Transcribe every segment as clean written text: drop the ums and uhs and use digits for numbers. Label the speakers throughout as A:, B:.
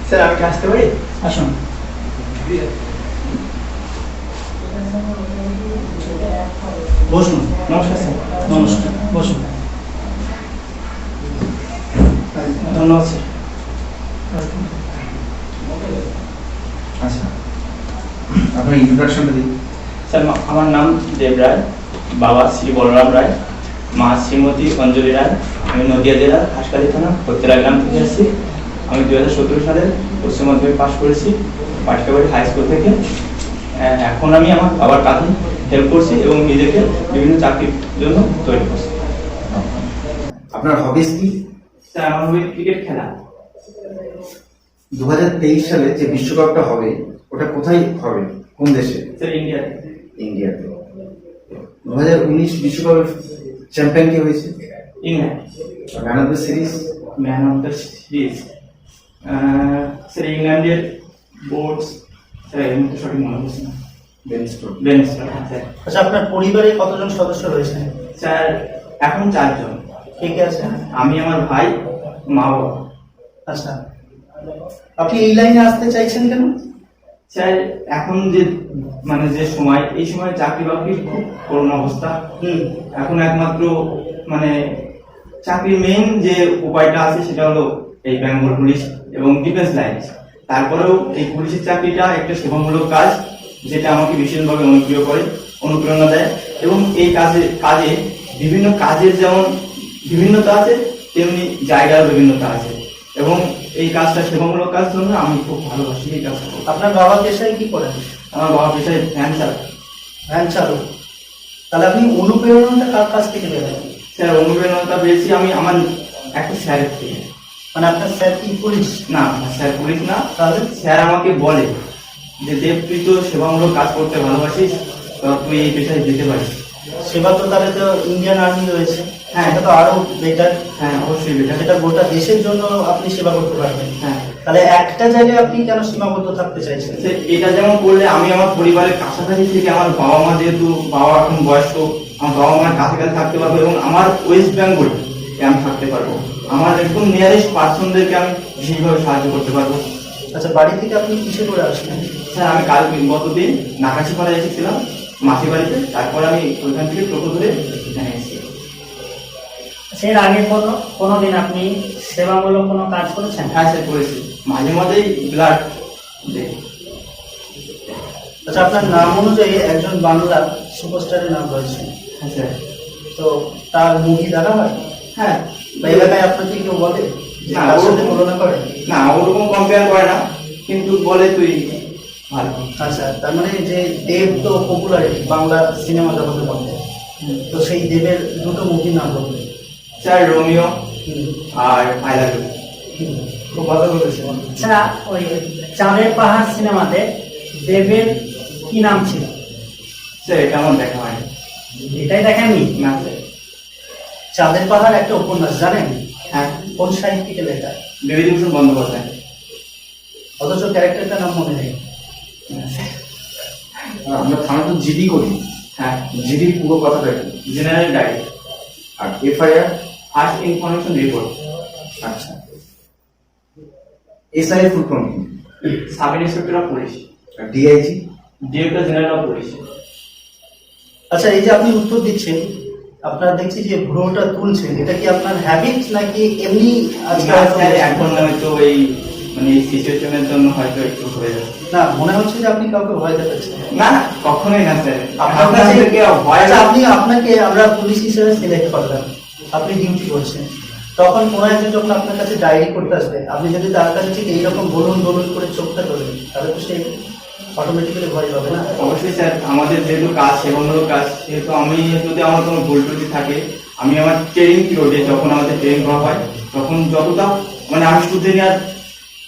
A: Sir আমি কি আসতে পারি?
B: আসুন। বসুন।
A: নমস্কার স্যার।
B: নমস্কার, বসুন। ধন্যবাদ স্যার।
C: আচ্ছা, আপনার ইন্ট্রোডাকশনটা দিন।
A: স্যার আমার নাম দেব রায়, বাবা শ্রী বলরাম রায়, মা শ্রীমতী অঞ্জলি রায়। আমি নদিয়া জেলার হাসখালি থানা হত্যেরা গ্রাম থেকে এসেছি। আমি 2017 সালে উচ্চ মাধ্যমিক পাশ করেছি পাটকাবাড়ি হাই স্কুল থেকে। এখন আমি আমার বাবার কাজে হেল্প করছি এবং নিজেকে বিভিন্ন চাকরির জন্য তৈরি করছি।
C: আপনার হবিস কি?
A: স্যার আমার হবি ক্রিকেট খেলা।
C: 2023 সালে যে বিশ্বকাপটা হবে ওটা কোথায় হবে, কোন দেশে?
A: স্যার ইন্ডিয়াতে।
C: ইন্ডিয়াতে। 2019 বিশ্বকাপের চ্যাম্পিয়ন কে হয়েছে?
A: England.
C: Man of the series?
A: Man of the series sir ইংল্যান্ডের বোর্ডস, স্যার এর মধ্যে সঠিক মনে পড়ছে না।
C: Ben Stokes.
A: বেন স্টোকস, হ্যাঁ স্যার।
B: আচ্ছা, আপনার পরিবারে কতজন সদস্য রয়েছে?
A: স্যার এখন 4 জন।
B: কে কে আছে?
A: আমি, আমার ভাই, মা, বাবা।
B: আচ্ছা, আপনি এই লাইনে আসতে চাইছেন কেন?
A: স্যার এখন যে যে সময়, এই সময় চাকরি বাকরির খুব করুণ অবস্থা। এখন একমাত্র চাকরির মেইন যে উপায়টা আছে সেটা হলো এই বেঙ্গল পুলিশ এবং ডিফেন্স লাইন। তারপরেও এই পুলিশের চাকরিটা একটা সেবামূলক কাজ, যেটা আমাকে ভীষণভাবে অনুপ্রেরণা দেয়। এবং এই কাজে বিভিন্ন কাজের যেমন বিভিন্নতা আছে, তেমনি জায়গার বিভিন্নতা আছে। এবং এই কাজটা সেবামূলক কাজ জন্য আমি খুব ভালোবাসি এই কাজটা।
B: আপনার বাবা পেশায় কি করেন?
A: আমার বাবা পেশায় ভ্যান চালক।
B: ভ্যান চালক। তাহলে আপনি অনুপ্রেরণাটা কার কাছ থেকে পেলেন?
A: স্যার অনুপ্রেরণাটা পেয়েছি আমি আমার একটা স্যারের থেকে।
B: আপনার স্যার কি পুলিশ?
A: না স্যার পুলিশ না।
B: তাহলে
A: স্যার আমাকে বলে যে দেব, তুই তো সেবামূলক কাজ করতে ভালোবাসিস, তো তুই এই পেশায় যেতে পারিস।
B: সেবা তো তাহলে তো ইন্ডিয়ান আর্মি রয়েছে।
A: হ্যাঁ,
B: এটা তো আরো বেটার।
A: হ্যাঁ অবশ্যই বেটার।
B: সেটা গোটা দেশের জন্য আপনি সেবা করতে পারবেন।
A: হ্যাঁ,
B: তাহলে একটা জায়গায় আপনি কেন সীমাবদ্ধ থাকতে চাইছেন?
A: এটা যেমন করলে আমি আমার পরিবারের কাছাকাছি থেকে, আমার বাবা মা যেহেতু বাবা এখন বয়স্ক, আমার বাবা মার কাছাকাছি থাকতে পারবো এবং আমার ওয়েস্ট বেঙ্গল আমি থাকতে পারবো। আমার একদম নিয়ারেস্ট পার্সনদেরকে আমি বিশেষভাবে সাহায্য করতে পারবো।
B: আচ্ছা, বাড়ি থেকে আপনি কিসে করে আসলেন?
A: স্যার আমি গতদিন নাকাশিপাড়া এসেছিলাম মাসির বাড়িতে, তারপর আমি ওইখান থেকে টোটো ধরে এখানে এসেছি।
B: এর আগে কোনোদিন আপনি সেবামূলক কোনো কাজ করেছেন?
A: হ্যাঁ স্যার করেছি, মাঝে মাঝেই ব্লাড দেই।
B: আচ্ছা, আপনার নাম অনুযায়ী একজন বাংলা সুপারস্টারের নাম রয়েছে।
A: হ্যাঁ স্যার।
B: তো তার মুভি দেখা হয়?
A: হ্যাঁ।
B: বা এলাকায় আপনাকে কেউ বলে যে
A: না,
B: তার সাথে তুলনা করে?
A: না ওরকম কম্পেয়ার করে না, কিন্তু বলে তুই ভালো।
B: আচ্ছা, তার মানে যে দেব তো পপুলার বাংলা সিনেমা জগতে বলে, তো সেই দেবের দুটো মুভির নাম বলবে।
A: স্যার রোমিও আর আই লাভ ইউ।
B: খুব ভালো করেছে।
D: আচ্ছা, ওই চাঁদের পাহাড় সিনেমাতে দেবের কি নাম ছিল?
A: স্যার এটা আমার দেখা হয়নি।
D: এটাই দেখেননি?
A: না স্যার।
B: চাঁদের পাহাড় একটা উপন্যাস, জানেন?
A: হ্যাঁ।
B: কোন সাহিত্যিকের লেখা?
A: বিভূতিভূষণ বন্দ্যোপাধ্যায়।
B: অথচ ক্যারেক্টারটার নাম মনে নেই।
C: আমরা থানা তো জিডি করি।
A: হ্যাঁ,
C: জিডির পুরো কথাটা কি?
A: জেনারেল ডায়েরি
C: আর এফআইআর?
A: First information report.
C: আচ্ছা, এসআই ফুল ফর্ম কি?
A: Sub inspector of police.
C: আর DIG?
A: Director general of police.
B: আচ্ছা, এই যে আপনি উত্তর দিচ্ছেন, আপনার দেখছি যে ভ্রুটা তুলছেন, এটা কি আপনার হ্যাবিট নাকি এমনি?
A: স্যার এখন হয়তো এই এই সিচুয়েশনের জন্য হয়তো একটু হয়ে যাচ্ছে।
B: না, মনে হচ্ছে যে আপনি কাউকে ভয় দেখাচ্ছেন।
A: না না, কখনোই না স্যার।
B: আপনার কাছে
A: ভয়
B: আচ্ছা, আপনাকে আমরা পুলিশ হিসেবে সিলেক্ট করলাম, আপনি ডিউটি করছেন, তখন কোনো একজন যখন আপনার কাছে ডায়েরি করতে আসবে, আপনি যদি তার কাছে ঠিক এইরকম বলুন বলুন করে চোখটা ধরেন, তাহলে তো সে অটোমেটিক্যালি ভয় পাবে না?
A: অবশ্যই স্যার, আমাদের যেহেতু কাজ সেবামূলক কাজ, সেহেতু আমি যদি আমার কোনো ভুল ত্রুটি থাকে, আমি আমার ট্রেনিং পিরিয়ডে যখন আমাদের ট্রেনিং করা হয় তখন যতটা আমি শুধরে নেওয়ার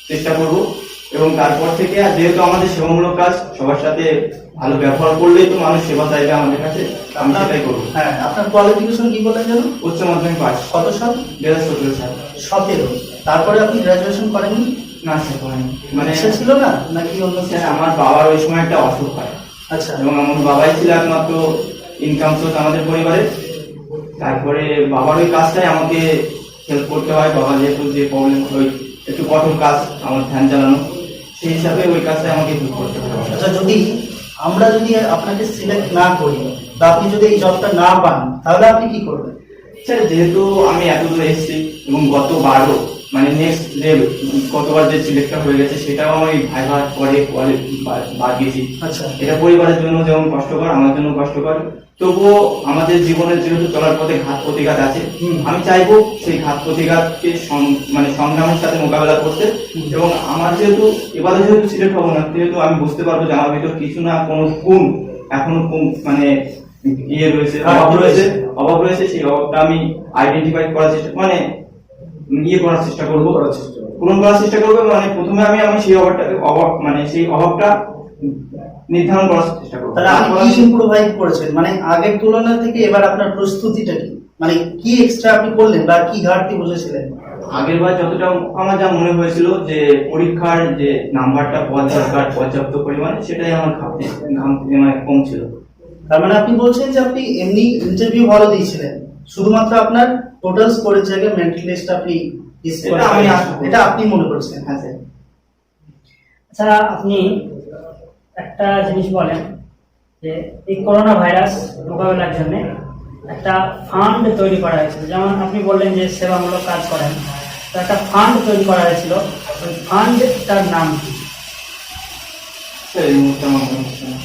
A: চেষ্টা করব। এবং তারপর থেকে যেহেতু আমাদের সেবামূলক কাজ, সবার সাথে ভালো ব্যবহার করলেই তো মানুষ সেবা চাইবে আমাদের কাছে, আমি সেটাই করবো।
B: হ্যাঁ, আপনার কোয়ালিফিকেশন কি বলেন যেন?
A: উচ্চ মাধ্যমিক পাস।
B: কত সাল?
A: 2017 সাল।
B: 17। তারপরে আপনি গ্রাজুয়েশন করেননি?
A: না স্যার করেনি।
B: ইচ্ছা ছিল না নাকি অন্য?
A: স্যার আমার বাবার ওই সময় একটা অসুখ হয়।
B: আচ্ছা।
A: এবং আমার বাবাই ছিল একমাত্র ইনকাম সোর্স আমাদের পরিবারে। তারপরে বাবার ওই কাজটাই আমাকে হেল্প করতে হয়। বাবা যেহেতু যে প্রবলেম, ওই একটু কঠোর কাজ আমার ধ্যান চালানো, সেই হিসাবে ওই কাজটা আমাকে ঠিক করতে হবে।
B: আচ্ছা, আমরা যদি আপনাকে সিলেক্ট না করি বা আপনি যদি এই জবটা না পান, তাহলে আপনি কি করবেন?
A: স্যার যেহেতু আমি এতদূর এসেছি এবং গতবারও মানে নেক্সট যে গতবার যে সিলেক্টটা হয়ে গেছে সেটাও আমি ভাইবার পরে পরে বাদ গেছি।
B: আচ্ছা,
A: এটা পরিবারের জন্য যেমন কষ্টকর, আমার জন্য কষ্টকর, তবুও আমাদের জীবনের যেহেতু চলার পথে ঘাত প্রতিঘাত আছে, আমি চাইবো সেই ঘাত প্রতিঘাতকে মানে সংগ্রামের সাথে মোকাবেলা করতে। এবং আমার যেহেতু এবারে যেহেতু সিলেক্ট হবো না, সেহেতু আমি বুঝতে পারবো যে আমার ভিতর কিছু না কোনো গুণ এখনো মানে ইয়ে রয়েছে, অভাব রয়েছে। সেই অভাবটা আমি আইডেন্টিফাই করার চেষ্টা মানে ইয়ে করার চেষ্টা করবো, পূরণ করার চেষ্টা করবো। মানে প্রথমে আমি সেই সেই অভাবটা নির্ধারণ করার চেষ্টা করবো।
B: তাহলে আপনি কি ইমপ্রুভাইজ করেছেন, মানে আগের তুলনা থেকে এবার আপনার প্রস্তুতিটা কি, মানে কি এক্সট্রা আপনি করলেন বা কি ঘাটতি বুঝেছিলেন?
A: আগের বার যতটা আমার যা মনে হয়েছিল যে পরীক্ষার যে নাম্বারটা পাওয়া দরকার পর্যাপ্ত পরিমাণে, সেটাই আমার মানে কম ছিল।
B: তার মানে আপনি বলছেন যে আপনি এমনি ইন্টারভিউ ভালো দিয়েছিলেন, শুধুমাত্র আপনার টোটাল স্কোরের জায়গায় মেন্টাল লিস্ট আপনি এটা আপনি মনে করছেন?
A: হ্যাঁ স্যার।
D: আচ্ছা, আপনি একটা জিনিস বলেন যে এই করোনা ভাইরাস মোকাবেলার জন্য একটা ফান্ড তৈরি করা হয়েছিল, যেমন আপনি বললেন যে সেবামূলক কাজ করেন, তো একটা ফান্ড তৈরি করা হয়েছিল, ওই ফান্ডটার নাম কি?
A: স্যার এই মুহূর্তে আমার মনে হচ্ছে না।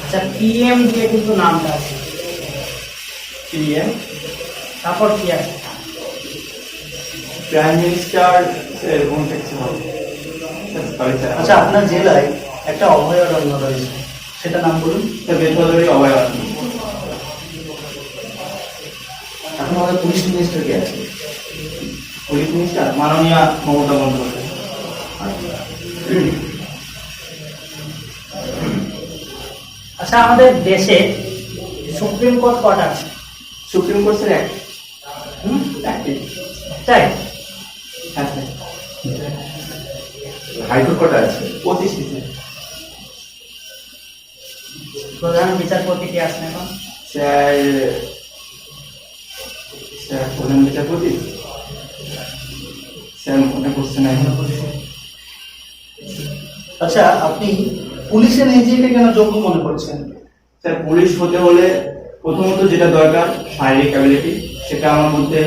D: আচ্ছা, পিএম দিয়ে কিন্তু নামটা আছে,
A: পিএম
D: তারপর কি আছে?
A: প্রাইম মিনিস্টার এরকম কিছু হবে।
B: আচ্ছা, আপনার জেলায় একটা অভয়ারণ্য রয়েছে, সেটা নাম বলুন।
A: বেথরি অভয়ারণ্য।
C: এখন আমাদের পুলিশ মিনিস্টার কে আছে?
A: পুলিশ মিনিস্টার মাননীয় মমতা বন্দ্যোপাধ্যায়।
D: আচ্ছা, আমাদের দেশে সুপ্রিম কোর্ট কটা আছে?
A: সুপ্রিম কোর্ট স্যার একটি।
D: তাই?
A: হ্যাঁ স্যার।
C: হাইকোর্ট কটা আছে?
A: 25টি স্যার।
D: প্রধান বিচারপতি কে আছেন এখন?
A: স্যার প্রধান বিচারপতি স্যার মনে করছে না এখন।
B: আচ্ছা, আপনি পুলিশে নিজেকে কেন যোগ্য মনে করছেন?
A: স্যার পুলিশ হতে হলে প্রথমত যেটা দরকার শারীরিক অ্যাবিলিটি, সেটা আমার মধ্যে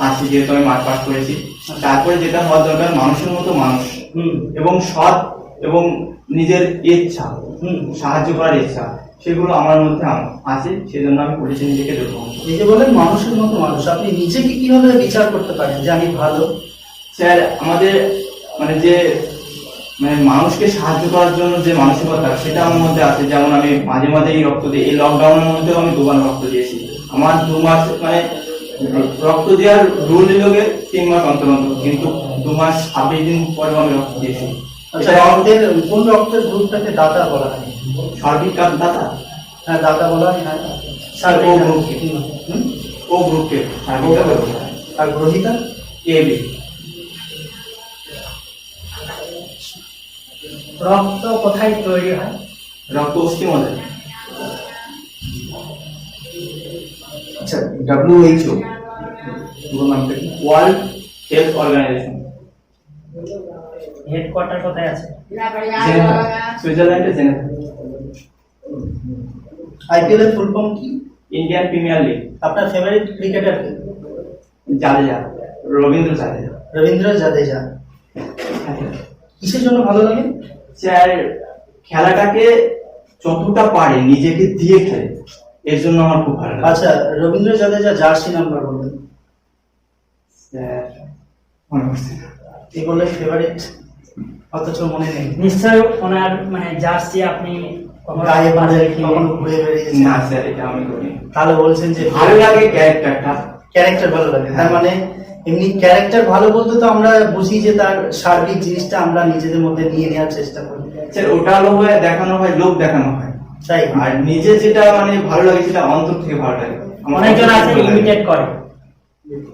A: আছে যেহেতু আমি মাঠ পাস করেছি। তারপরে যেটা হওয়া দরকার মানুষের মতো মানুষ এবং সৎ এবং নিজের ইচ্ছা, সাহায্য করার ইচ্ছা, সেগুলো আমার মধ্যে আছে। সেজন্য আমি পুলিশে নিজেকে যোগ্য।
B: এই যে বলেন মানুষের মতো মানুষ, আপনি নিজেকে কিভাবে বিচার করতে পারেন যে আমি ভালো?
A: স্যার আমাদের মানে যে মানে মানুষকে সাহায্য করার জন্য যে মানসিকতা, সেটা আমার মধ্যে আছে। যেমন আমি মাঝে মাঝে এই রক্ত দিই, এই লকডাউনের মধ্যেও আমি 2 বার রক্ত দিয়েছি। আমার 2 মাস মানে রক্ত দেওয়ার রুল নিলোগে 3 মাস অন্তর অন্তর, কিন্তু 2 মাস 26 দিন পরেও আমি রক্ত দিয়েছি।
B: আচ্ছা, আমাদের কোন রক্তের গ্রুপটাকে দাতা বলা হয়?
A: সার্বিক কাজ দাতা।
B: হ্যাঁ, দাতা বলা হয়। হ্যাঁ,
A: স্যার ও গ্রুপকে সার্বিক কাজ বলা হয়।
B: আর গ্রহিতা
A: এবি।
D: রক্ত কোথায় তৈরি হয়?
A: রক্ত অস্থিমজ্জা।
C: আচ্ছা, WHO
A: পুরো নামটা কি? World health organisation.
D: হেডকোয়ার্টার কোথায় আছে?
A: জেনেভা, সুইজারল্যান্ডে জেনেভা।
B: IPL এর ফুল ফর্ম কি?
A: Indian premier league.
B: আপনার ফেভারিট ক্রিকেটার কে?
A: জাদেজা, রবীন্দ্র জাদেজা।
B: রবীন্দ্র জাদেজা। কিসের জন্য ভালো লাগে?
A: স্যার খেলাটাকে যতটা পারে নিজেকে দিয়ে খেলে, এর জন্য আমার খুব ভালো লাগে।
B: আচ্ছা, রবীন্দ্র জাদেজা জার্সি নাম্বার বলবেন।
A: স্যার মনে পড়ছে না।
B: এই বললেন ফেভারিট, অথচ মনে নেই।
D: নিশ্চয় ওনার মানে জার্সি আপনি কখনো
B: গায়ে বাজারে
D: কিনে-
B: কখনো ঘুরে বেরিয়েছেন?
A: না স্যার, এটা আমি করি।
B: তাহলে বলছেন যে
A: ভালো লাগে ক্যারেক্টারটা।
B: ক্যারেক্টার ভালো লাগে। তার মানে এমনি ক্যারেক্টার ভালো বলতে তো আমরা বুঝি যে তার সার্বিক জিনিসটা আমরা নিজেদের মধ্যে নিয়ে নেওয়ার চেষ্টা করি।
A: স্যার ওটা লোক দেখানো হয়, লোক দেখানো হয়।
B: তাই
A: আর নিজে যেটা মানে ভালো লাগে সেটা অন্তর থেকে ভালো লাগে। আমার
D: অনেকজন
A: অন্তর
D: আছে
A: থেকে ভালো লাগে।
D: ইমিটেট করে।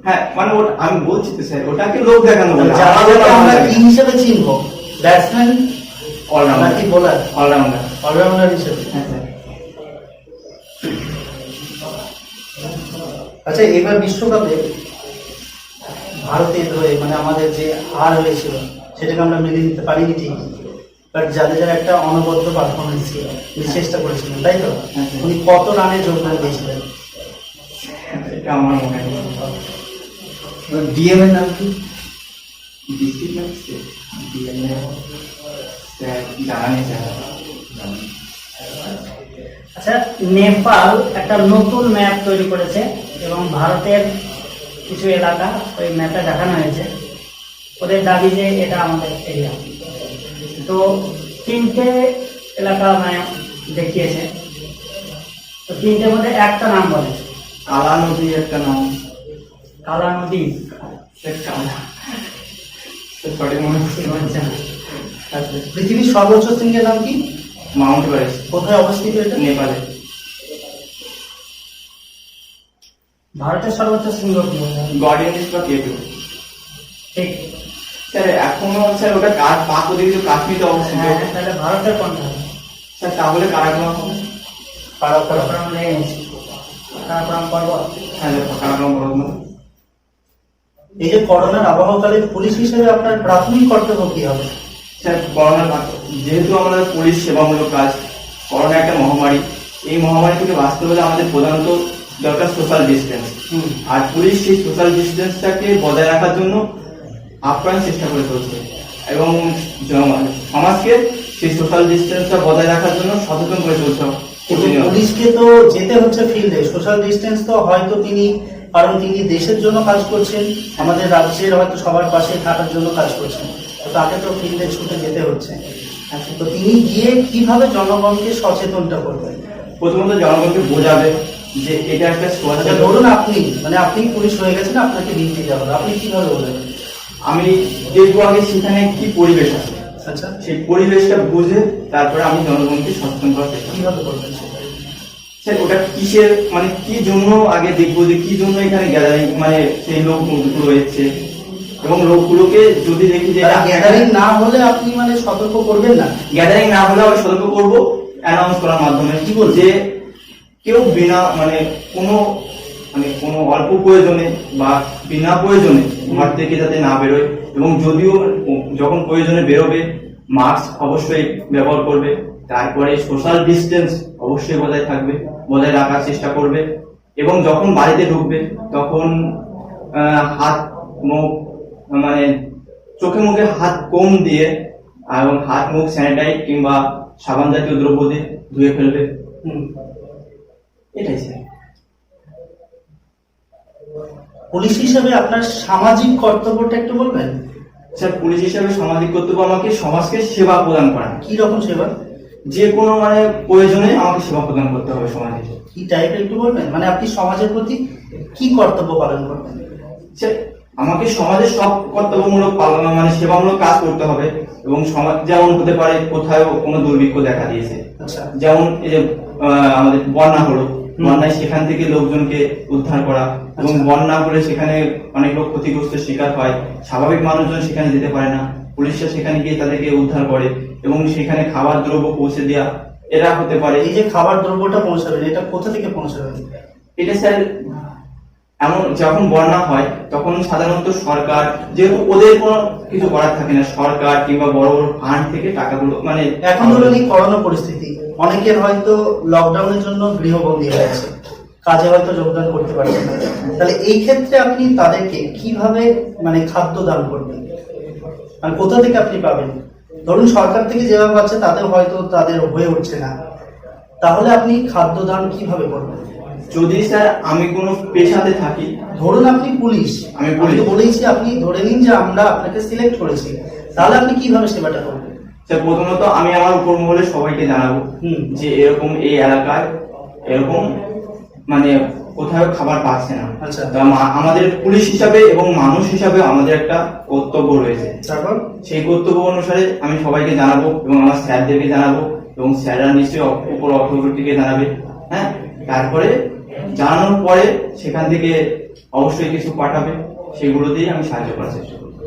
A: হ্যাঁ মানে আমি বলছি তো স্যার, ওটাকে লোক দেখানো বলে।
B: যাদেরকে আমরা কি হিসেবে চিনবো? ব্যাটসম্যান নাকি বোলার?
A: অলরাউন্ডার।
B: অলরাউন্ডার হিসেবে।
A: হ্যাঁ স্যার।
B: আচ্ছা, এবার বিশ্বকাপে ভারতের হয়ে মানে আমাদের যে হার হয়েছিল সেটাকে আমরা মেনে নিতে পারিনি ঠিকই, বাট যাদের একটা অনবদ্য পারফরমেন্স ছিল, উনি চেষ্টা করেছিলেন, তাই তো? উনি কত রানে যোগদান দিয়েছিলেন?
A: এটা আমার মনে হয়
C: ডিএম এর নাম কি?
A: ডিস্ট্রিক্ট ম্যাজিস্ট্রেট জানা নেই স্যার।
D: আচ্ছা, নেপাল একটা নতুন ম্যাপ তৈরি করেছে এবং ভারতের কিছু এলাকা ওই ম্যাপে দেখানো হয়েছে। ওদের দাবি যে এটা আমাদের এরিয়া। তো 3টে এলাকা মানে দেখিয়েছে, তো 3টের মধ্যে একটা নাম বলে।
A: কালা নদী একটা নাম,
D: কালা নদী।
A: কালা সঠিক মনে হচ্ছে না।
B: পৃথিবীর সর্বোচ্চ শৃঙ্গের নাম কি?
A: মাউন্ট এভারেস্ট
B: কোথায় অবস্থিত এটা?
A: নেপালে।
D: ভারতের সর্বোচ্চ শৃঙ্গ কি?
A: গর্ডিয়ান বা কেটু।
D: ঠিক।
A: স্যার এখনো স্যার ওটা পাক ওদিকে কাশ্মীরে অবস্থিত।
D: হ্যাঁ, তাহলে ভারতের কোনটা?
A: স্যার তাহলে কারাকোরাম হবে।
D: কারাকোরাম রেঞ্জ, কারাকোরাম পর্বত।
A: হ্যাঁ কারাকোরাম পর্বত।
B: এই যে করোনার আবহাওয়াকালে পুলিশ হিসেবে আপনার প্রাথমিক কর্তব্য কি হবে?
A: স্যার যেহেতু আমাদের পুলিশ সেবামূলক কাজ, করোনা একটা মহামারী, এই মহামারী থেকে বাঁচতে হলে আমাদের প্রধানত দরকার সোশ্যাল ডিস্টেন্স। আর পুলিশ সেই সোশ্যাল ডিস্টেন্সটাকে বজায় রাখার জন্য আপ্রাণ চেষ্টা করে চলছে এবং সমাজকে সেই সোশ্যাল ডিস্টেন্সটা বজায় রাখার জন্য সচেতন করে চলছে।
B: কিন্তু পুলিশকে তো যেতে হচ্ছে ফিল্ডে, সোশ্যাল ডিস্টেন্স তো হয়তো তিনি, কারণ তিনি দেশের জন্য কাজ করছেন, আমাদের রাজ্যের হয়তো সবার পাশে থাকার জন্য কাজ করছেন, তো তাকে তো ফিল্ডে ছুটে যেতে হচ্ছে। আচ্ছা, তো তিনি গিয়ে কিভাবে জনগণকে সচেতনটা করবেন?
A: প্রথমত জনগণকে বোঝাবে যে এটা একটা
B: আচ্ছা,
A: সোশ্যাল।
B: ধরুন আপনি পুলিশ হয়ে গেছেন, আপনাকে ডিউটি দেওয়া হলো, আপনি কিভাবে বলবেন?
A: আমি দেখবো আগে সেখানে কি পরিবেশ আছে,
B: আচ্ছা,
A: সেই পরিবেশটা বুঝে তারপরে আমি জনগণকে সচেতন করার চেষ্টা করব।
B: কিভাবে করবেন সেটা?
A: স্যার ওটা কিসের মানে কি জন্য আগে দেখবো যে কি জন্য এখানে গ্যাদারিং মানে সেই লোকগুলো এসছে, এবং লোকগুলোকে যদি দেখি যে
B: গ্যাদারিং না হলে আপনি মানে সতর্ক করবেন না?
A: গ্যাদারিং না হলে আমি সতর্ক করবো অ্যানাউন্স করার মাধ্যমে। কি বল যে কেউ বিনা কোনো অল্প প্রয়োজনে বা বিনা প্রয়োজনে ঘর থেকে যাতে না বেরোয়, এবং যদিও যখন প্রয়োজনে বেরোবে মাস্ক অবশ্যই ব্যবহার করবে, তারপরে সোশ্যাল ডিস্টেন্স অবশ্যই বজায় রাখার চেষ্টা করবে, এবং যখন বাড়িতে ঢুকবে তখন হাত মুখ মানে চোখে মুখে হাত কম দিয়ে এবং হাত মুখ স্যানিটাইজ কিংবা সাবান জাতীয় দ্রব্য দিয়ে ধুয়ে ফেলবে। এটাই স্যার।
B: পুলিশ হিসেবে আপনার সামাজিক কর্তব্যটা একটু বলবেন?
A: স্যার পুলিশ হিসাবে সামাজিক কর্তব্য আমাকে সমাজকে সেবা প্রদান করা।
B: কি রকম সেবা?
A: যে কোনো প্রয়োজনে আমাকে সেবা প্রদান করতে হবে সমাজে।
B: কি টাইপের একটু বলবেন? মানে আপনি সমাজের প্রতি কি কর্তব্য পালন করবেন?
A: স্যার আমাকে সমাজের সব কর্তব্যমূলক সেবামূলক কাজ করতে হবে, এবং সমাজ যেমন হতে পারে কোথাও কোনো দুর্ভিক্ষ দেখা দিয়েছে,
B: আচ্ছা,
A: যেমন এই যে আমাদের বন্যা হলো, বন্যায় সেখান থেকে লোকজনকে উদ্ধার করা, এবং বন্যা হলে সেখানে অনেক লোক ক্ষতিগ্রস্ত শিকার হয়, স্বাভাবিক মানুষজন সেখানে যেতে পারে না, পুলিশরা সেখানে গিয়ে তাদেরকে উদ্ধার করে এবং সেখানে খাবার দ্রব্য পৌঁছে দেওয়া। এরা হতে পারে
B: এই যে খাবার দ্রব্যটা পৌঁছাবেন, এটা কোথা থেকে পৌঁছাবেন?
A: এটা স্যার এমন যখন বন্যা হয় তখন সাধারণত সরকার, যেহেতু ওদের কোনো কিছু করার থাকে না, সরকার কিংবা বড় বড় ফান্ড থেকে টাকাগুলো
B: এখন ধরুন এই করোনা পরিস্থিতি, অনেকের হয়তো লকডাউনের জন্য গৃহবন্দী হয়েছে, কাজে হয়তো যোগদান করতে পারছেন না, তাহলে এই ক্ষেত্রে আপনি তাদেরকে কিভাবে খাদ্য দান করবেন? মানে কোথা থেকে আপনি পাবেন? ধরুন সরকার থেকে যেভাবে পাচ্ছে তাতেও হয়তো তাদের হয়ে উঠছে না, তাহলে আপনি খাদ্য দান কিভাবে করবেন?
A: যদি স্যার আমি কোনো পেশাতে থাকি,
B: ধরুন আপনি পুলিশ,
A: আমি
B: তো বলেইছি, আপনি ধরে নিন যে আমরা আপনাকে সিলেক্ট করেছি, তাহলে আপনি কিভাবে সেবাটা করবেন?
A: স্যার প্রথমত আমি আমার উপর মহলে সবাইকে জানাবো যে এরকম এই এলাকায় এরকম কোথাও খাবার পাচ্ছে না।
B: আচ্ছা,
A: আমাদের পুলিশ হিসাবে এবং মানুষ হিসাবে আমাদের একটা কর্তব্য রয়েছে,
B: তারপর
A: সেই কর্তব্য অনুসারে আমি সবাইকে জানাবো এবং আমার স্যারদেরকে জানাবো, এবং স্যাররা নিশ্চয়ই উপর অথরিটিকে জানাবে। হ্যাঁ, তারপরে জানানোর পরে সেখান থেকে অবশ্যই কিছু পাঠাবে, সেগুলো দিয়ে আমি সাহায্য করার চেষ্টা করবো।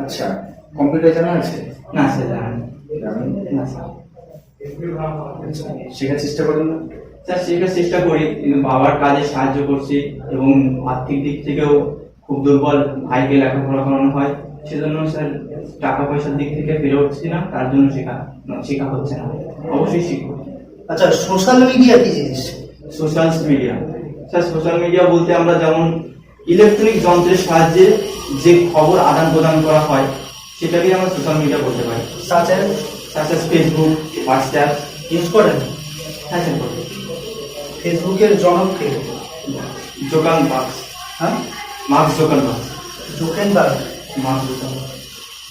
C: আচ্ছা, কম্পিউটার জানা আছে?
A: না স্যার জানান না স্যার।
C: শেখার চেষ্টা করেন না?
A: স্যার শেখার চেষ্টা করি, কিন্তু বাবার কাজে সাহায্য করছি এবং আর্থিক দিক থেকেও খুব দুর্বল, ভাইকে লেখাপড়া করানো হয়, সেজন্য স্যার টাকা পয়সার দিক থেকে পেরে উঠছি না, তার জন্য শেখা হচ্ছে না। অবশ্যই শিখবো।
B: আচ্ছা, সোশ্যাল মিডিয়া কি জিনিস?
A: Social media, sir social media বলতে আমরা যেমন ইলেকট্রনিক যন্ত্রের সাহায্যে যে খবর আদান প্রদান করা হয় সেটাকে আমরা সোশ্যাল মিডিয়া বলতে পারি।
B: সাচ
A: সাথে ফেসবুক, হোয়াটসঅ্যাপ।
B: ইউজ করেন?
A: হ্যাঁ স্যার করি।
B: ফেসবুকের জনক কে?
A: জোকান মার্কস।
B: হ্যাঁ,
A: মার্কস জোকানবার্গ।
B: জুকেনবার্গ।
A: মার্কস জোকানবার্গ।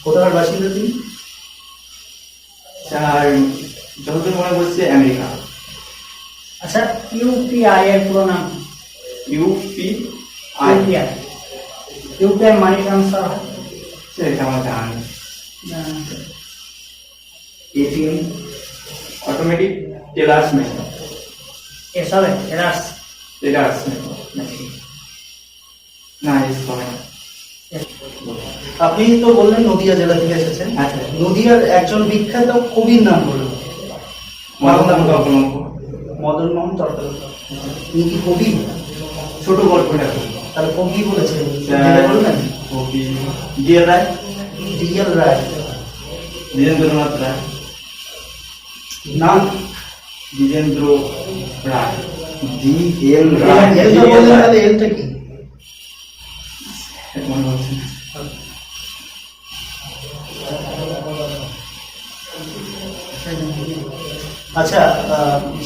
B: কোথাকার বাসিন্দা তিনি?
A: স্যার যতদূর মনে করছে আমেরিকা।
D: আচ্ছা, ইউপিআই এর পুরো নাম?
A: ইউপিআই।
D: ইউপিআই মানি ট্রান্সফার হয়?
A: স্যার এটা আমার জানা নেই।
C: ATM,
A: automatic tailors machine.
D: এসবে এরাস?
A: টেলার্স মেশিন না, এস হবে না।
B: আপনি তো বললেন নদিয়া জেলা থেকে এসেছেন।
A: হ্যাঁ স্যার।
B: নদিয়ার একজন বিখ্যাত কবির নাম বলুন।
A: মদন কল্পলঙ্ক।
B: মদন মোহন চট্টোপাধ্যায়। তিনি কি কবি?
A: ছোট গল্পটা করি।
B: তাহলে কবি বলেছেন,
A: স্যার,
B: বলবেন?
A: কবি ডিএল রায়।
B: ডিএল রায়।
A: দ্বিজেন্দ্রনাথ রায়।
B: নাম?
A: দ্বিজেন্দ্র রায়।
C: ডিএল
B: এলটা বললেন, তাহলে এলটা কি?
A: মনে হচ্ছে না।
B: আচ্ছা,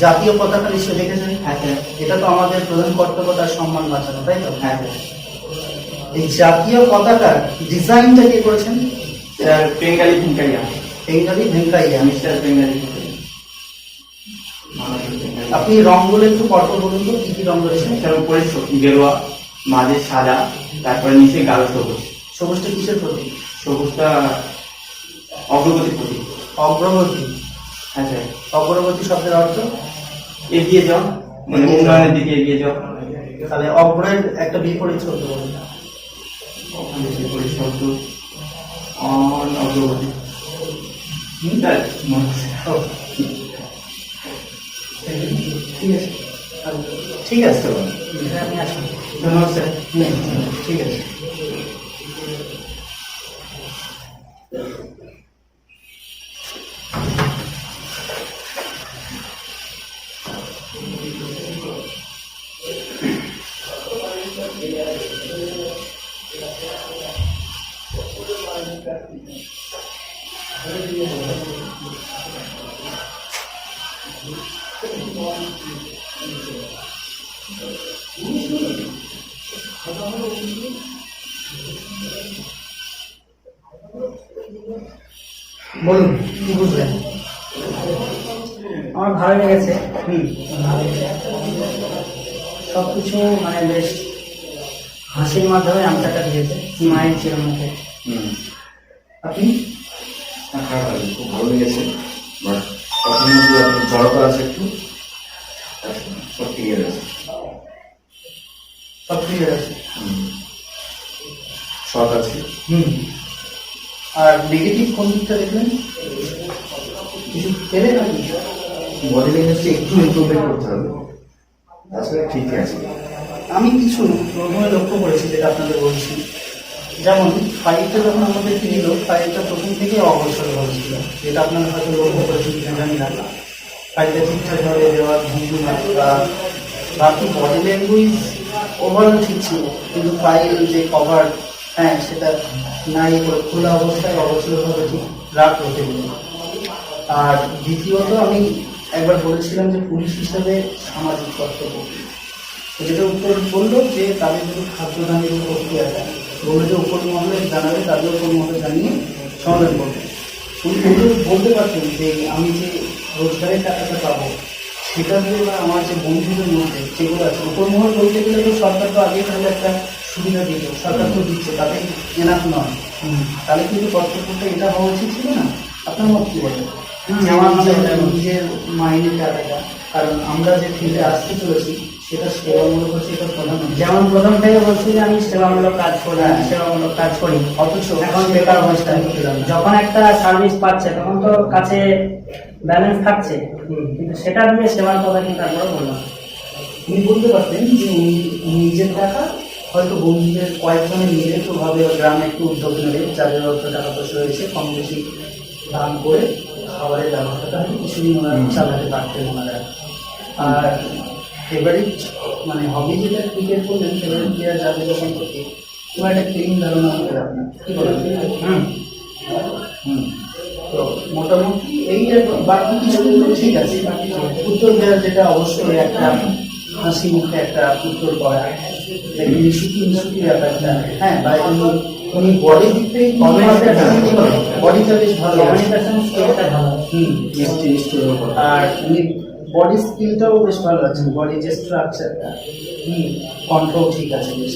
B: জাতীয় পতাকা নিশ্চয় দেখেছেন?
A: হ্যাঁ স্যার।
B: এটা তো আমাদের প্রধান কর্তব্য, তার সম্মান বাঁচানো, তাই তো?
A: হ্যাঁ স্যার।
B: এই জাতীয় পতাকার ডিজাইনটা কে করেছেন?
A: Sir Bengali Venkaiah.
B: Bengali Venkaiah.
A: Mister Bengali Venkaiah. মাননীয় বেঙ্গালি।
B: আপনি রংগুলো একটু পরপর বলুন তো, কি কি রং রয়েছে?
A: স্যার উপরে গেরুয়া, মাঝে সাদা, তারপরে নিচে গাঢ় সবুজ।
B: সবুজটা কিসের প্রতীক?
A: সবুজটা অগ্রগতির প্রতীক।
B: অগ্রগতি।
A: হ্যাঁ স্যার।
B: অগ্রগতি শব্দের অর্থ?
A: এগিয়ে যাও, মানে
B: এগিয়ে যাও।
A: উন্নয়নের দিকে এগিয়ে যাও।
B: তাহলে অগ্রের একটা বিপরীত শব্দ বলুন।
A: ওখানে বিপরীত শব্দ অগ্রগতি। স্যার মনে হচ্ছে না।
B: ও, ঠিক আছে। ঠিক আছে,
D: আপনি আসুন।
A: ধন্যবাদ স্যার।
B: ঠিক আছে। বলুন, কি বুঝলেন?
D: আমার ভালো লেগেছে
B: হুম।
D: সবকিছু, মানে বেশ হাসির মাধ্যমে আনসারটা দিয়েছে, স্মাইল ছিল মুখে।
B: আপনি?
C: খারাপ লাগে, খুব ভালো লেগেছে। বাট কথার মধ্যে আপনার জড়তা আছে একটু, সব ক্লিয়ার আছে।
B: সব ক্লিয়ার আছে।
C: শখ আছে।
B: আর নেগেটিভ কোন দিকটা দেখলেন? কিছু পেলে নাকি?
C: বডি ল্যাঙ্গুয়েজটা একটু ইমপ্রুভমেন্ট করতে হবে, তাছাড়া ঠিক আছে।
B: আমি কিছু প্রথমে লক্ষ্য করেছি, যেটা আপনাদের বলছি। যেমন ফাইলটা যখন আমাদেরকে দিল, ফাইলটা প্রথম থেকে অবসর হয়েছিল, যেটা আপনারা হয়তো লক্ষ্য করেছেন কিনা জানি না। ফাইলটা ঠিকঠাকভাবে দেওয়ার ভঙ্গিমা বা বাকি বডি ল্যাঙ্গুয়েজ ওভারঅল ঠিক ছিল, কিন্তু ফাইল যে কভার, হ্যাঁ, সেটা নাই করে খোলা অবস্থায় অবসরভাবে ঠিক রাখলো সেগুলো। আর দ্বিতীয়ত, আমি একবার বলেছিলাম যে পুলিশ হিসাবে সামাজিক কর্তব্য, তো যেটা উত্তর বললো যে তাদের যদি খাদ্যদানের যে প্রক্রিয়াটা বললো যে উপর মহলে জানাবে, তাদের উপর মহলে জানিয়ে সমাধান করবে। উনি বলতে পারতেন যে আমি যে রোজগারের টাকাটা পাবো সেটা দিয়ে বা আমার যে বন্ধুদের মধ্যে যেগুলো আছে, উপর মহল বলতে গেলে তো সরকার তো আগে তাহলে একটা সুবিধা দিত, সরকার তো দিচ্ছে, তাতে এনাফ নয়। তাহলে কিন্তু কর্তব্যটা এটা হওয়া উচিত ছিল না? আপনার মত কি বলেন? নিজের মাইনের টাকাটা, কারণ আমরা যে ফিল্ডে আসতে চলেছি সেটা সেবামূলক হচ্ছে, এটা প্রধান।
D: যেমন প্রথম থেকে বলছি যে আমি সেবামূলক কাজ করি, সেবামূলক কাজ করি,
B: অথচ
D: এখন
B: বেকার অবস্থায় পেলাম না।
D: যখন একটা সার্ভিস পাচ্ছে তখন তো কাছে ব্যালেন্স থাকছে, কিন্তু সেটা দিয়ে সেবার কথা কিন্তু একবারও বললাম।
B: উনি বলতে পারতেন যে উনি নিজের টাকা হয়তো বন্ধুদের কয়েকজনে মিলে একটুভাবে গ্রামে একটু উদ্যোগ নেবে, যাদের অর্থ টাকা পয়সা রয়েছে কম বেশি দান করে খাবারের ব্যবস্থাটা হয়তো কিছুদিন ওনারা চালাতে পারতেন ওনারা। আর ফেভারিট মানে হবি যেটা ক্রিকেট করলেন, ফেভারিট প্লেয়ার যাদের সম্পর্কে তোমার একটা ক্লিন ধারণা হবে আপনার, কি বলেন? তো মোটামুটি এই আর বাকি কিছু কিন্তু ঠিক আছে। উত্তর দেওয়ার যেটা অবশ্যই একটা হাসি মুখে একটা উত্তর করা, সুখী সুখী ব্যাপারটা, হ্যাঁ, বা উনি বডি দিক থেকে বডিটা বেশ ভালো,
D: কমিউনিকেশন স্কিলটা ভালো।
B: মিষ্টি মিষ্টি, আর উনি বডি স্কিলটাও বেশ ভালো আছে, বডি যে স্ট্রাকচারটা কন্ট্রোল ঠিক আছে বেশ।